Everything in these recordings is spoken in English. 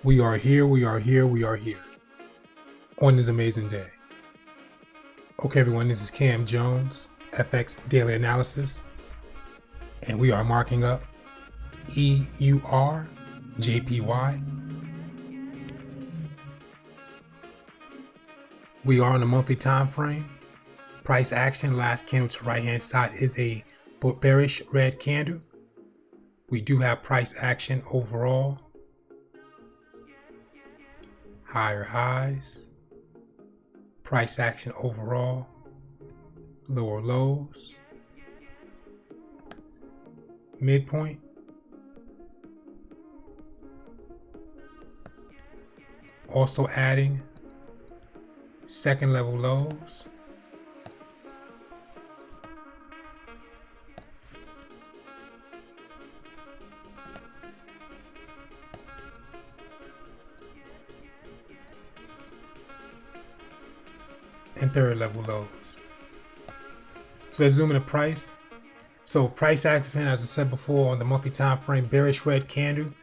We are here, we are here, we are here on this amazing day. Okay, everyone, this is Cam Jones, FX Daily Analysis, and we are marking up EUR, JPY. We are on a monthly time frame. Price action, last candle to right hand side is a bearish red candle. We do have price action overall. Higher highs, price action overall, lower lows, midpoint, also adding second level lows, and third level lows. So let's zoom into price. So price action, as I said before, on the monthly time frame, bearish red candle.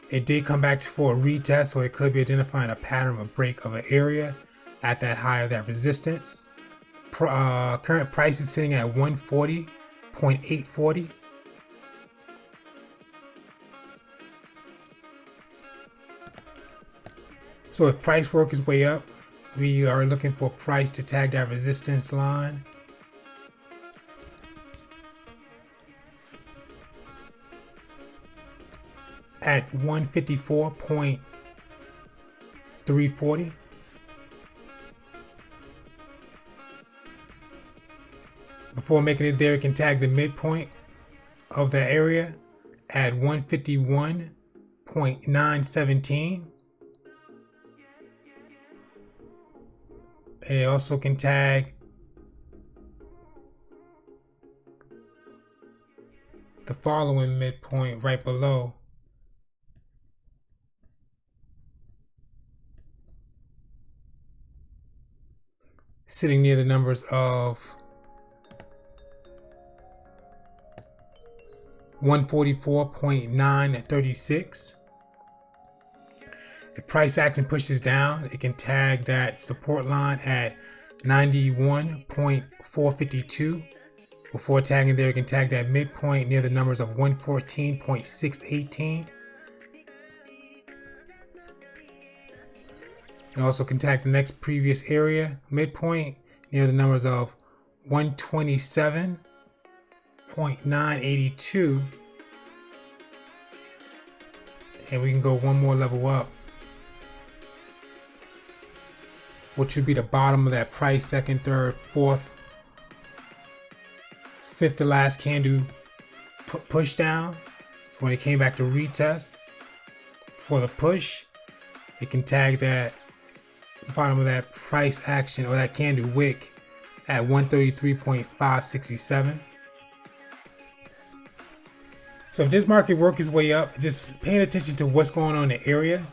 It did come back for a retest, so it could be identifying a pattern of a break of an area at that high of that resistance. Current price is sitting at 140.840. So if price work its way up, we are looking for price to tag that resistance line. At 154.340. Before making it there, it can tag the midpoint of the area at 151.917. And it also can tag the following midpoint right below, sitting near the numbers of 144.936. If price action pushes down, it can tag that support line at 91.452. Before tagging there, it can tag that midpoint near the numbers of 114.618. And also can tag the next previous area, midpoint, near the numbers of 127.982. And we can go one more level up, which would be the bottom of that price, second, third, fourth, fifth to last candle push down. So when it came back to retest for the push, it can tag that bottom of that price action or that candle wick at 133.567. So if this market works its way up, just paying attention to what's going on in the area.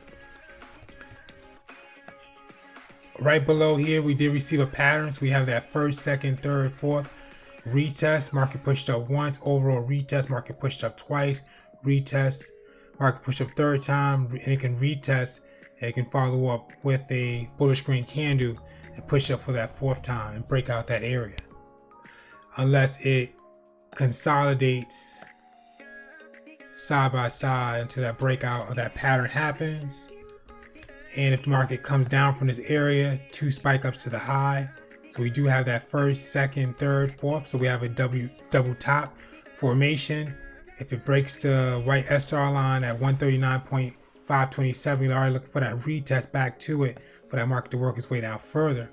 Right below here, we did receive a pattern. So we have that first, second, third, fourth retest. Market pushed up once, overall retest. Market pushed up twice, retest. Market pushed up third time, and it can retest, and it can follow up with a bullish green candle and push up for that fourth time and break out that area. Unless it consolidates side by side until that breakout or that pattern happens. And if the market comes down from this area, two spike ups to the high. So we do have that first, second, third, fourth. So we have a double top formation. If it breaks the white SR line at 139.527, we're already looking for that retest back to it for that market to work its way down further.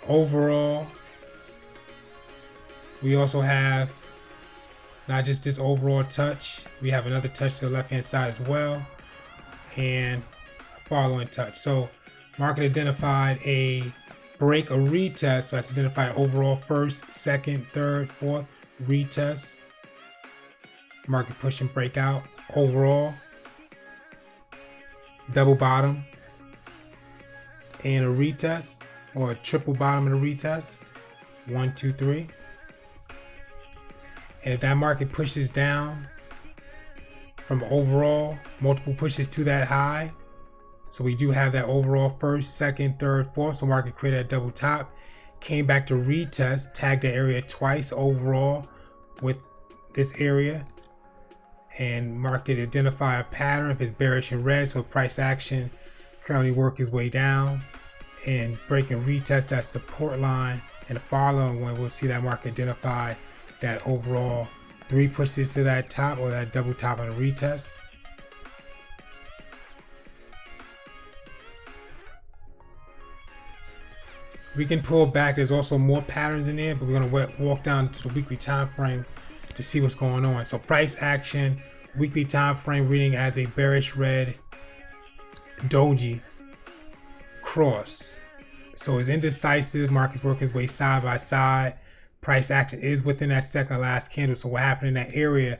Overall, we also have not just this overall touch, we have another touch to the left hand side as well, and following touch. So market identified a break, a retest. So that's identified overall first, second, third, fourth retest. Market push and breakout overall. Double bottom and a retest, or a triple bottom and a retest. 1, 2, 3. And if that market pushes down from overall, multiple pushes to that high, so we do have that overall first, second, third, fourth. So market created a double top, came back to retest, tagged the area twice overall with this area, and market identify a pattern if it's bearish in red. So price action currently work his way down and break and retest that support line. And the following one, we'll see that market identify that overall 3 pushes to that top or that double top on a retest. We can pull back. There's also more patterns in there, but we're going to walk down to the weekly time frame to see what's going on. So price action, weekly time frame reading as a bearish red doji cross. So it's indecisive. Market's working its way side by side. Price action is within that second last candle. So what happened in that area?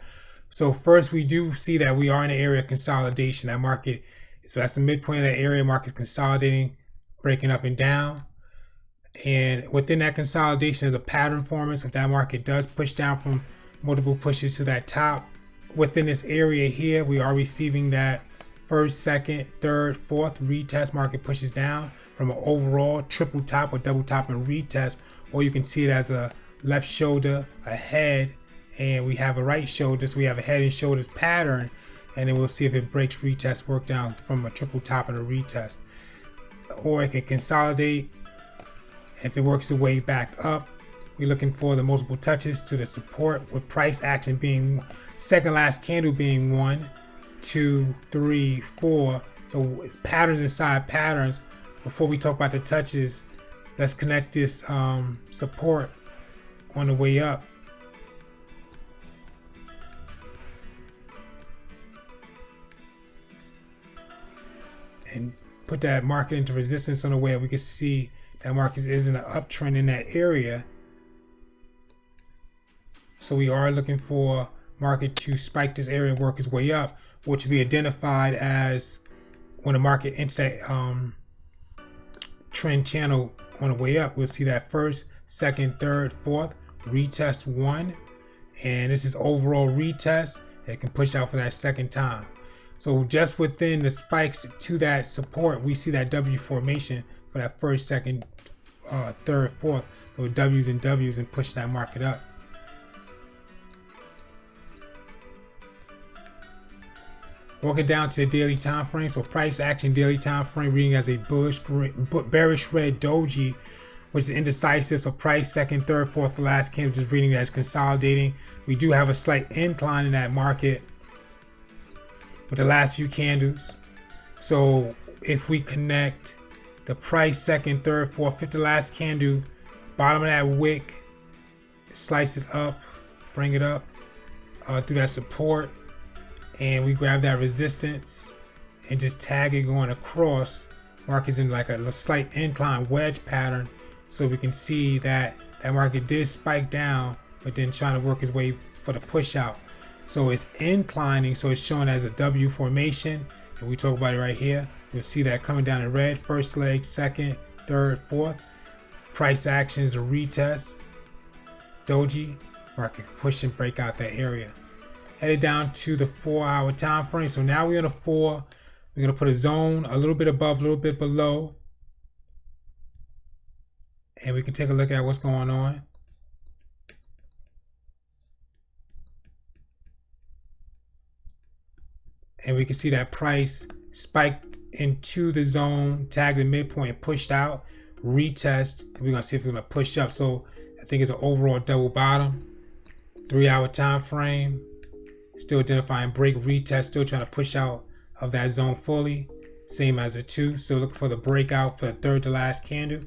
So first, we do see that we are in an area of consolidation. That market, so that's the midpoint of that area. Market's consolidating, breaking up and down. And within that consolidation is a pattern forming. So if that market does push down from multiple pushes to that top, within this area here, we are receiving that first, second, third, fourth retest. Market pushes down from an overall triple top or double top and retest, or you can see it as a left shoulder, a head, and we have a right shoulder. So we have a head and shoulders pattern, and then we'll see if it breaks retest, work down from a triple top and a retest, or it can consolidate. If it works its way back up, we're looking for the multiple touches to the support, with price action being second last candle being 1, 2, 3, 4. So it's patterns inside patterns. Before we talk about the touches, let's connect this support on the way up. And put that market into resistance on the way up. We can see that market is in an uptrend in that area. So we are looking for market to spike this area and work its way up, which will be identified as when the market enters that trend channel on the way up. We'll see that first, second, third, fourth, retest 1. And this is overall retest. It can push out for that second time. So just within the spikes to that support, we see that W formation for that first, second, third, fourth. So W's and W's and push that market up. Walking down to the daily time frame. So price action daily time frame reading as a bearish red doji, which is indecisive. So price second, third, fourth, last candle just reading as consolidating. We do have a slight incline in that market with the last few candles. So if we connect the price second, third, fourth, fifth to last candle, bottom of that wick, slice it up, bring it up through that support, and we grab that resistance and just tag it going across. Market's in like a slight incline wedge pattern, so we can see that that market did spike down, but then trying to work its way for the push out. So it's inclining, so it's showing as a W formation, and we talk about it right here. You'll see that coming down in red, first leg, second, third, fourth. Price action is a retest, doji, market push and break out that area. Headed down to the 4-hour time frame. So now we're on a 4. We're going to put a zone a little bit above, a little bit below, and we can take a look at what's going on. And we can see that price spiked into the zone, tagged the midpoint, pushed out, retest. We're going to see if we're going to push up. So I think it's an overall double bottom. 3-hour time frame. Still identifying break, retest, still trying to push out of that zone fully. Same as a 2. So look for the breakout for the third to last candle.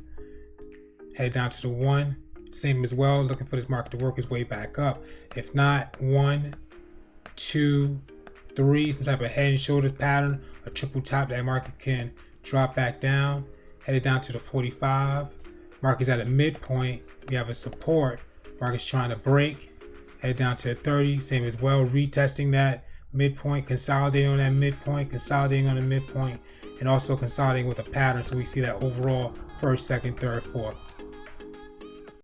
Head down to the 1. Same as well. Looking for this market to work its way back up. If not, 1, 2, 3, some type of head and shoulders pattern, a triple top, that market can drop back down. Headed down to the 45. Market's at a midpoint. We have a support. Market's trying to break. Head down to a 30. Same as well. Retesting that midpoint, consolidating on that midpoint, consolidating on the midpoint, and also consolidating with a pattern. So we see that overall first, second, third, fourth.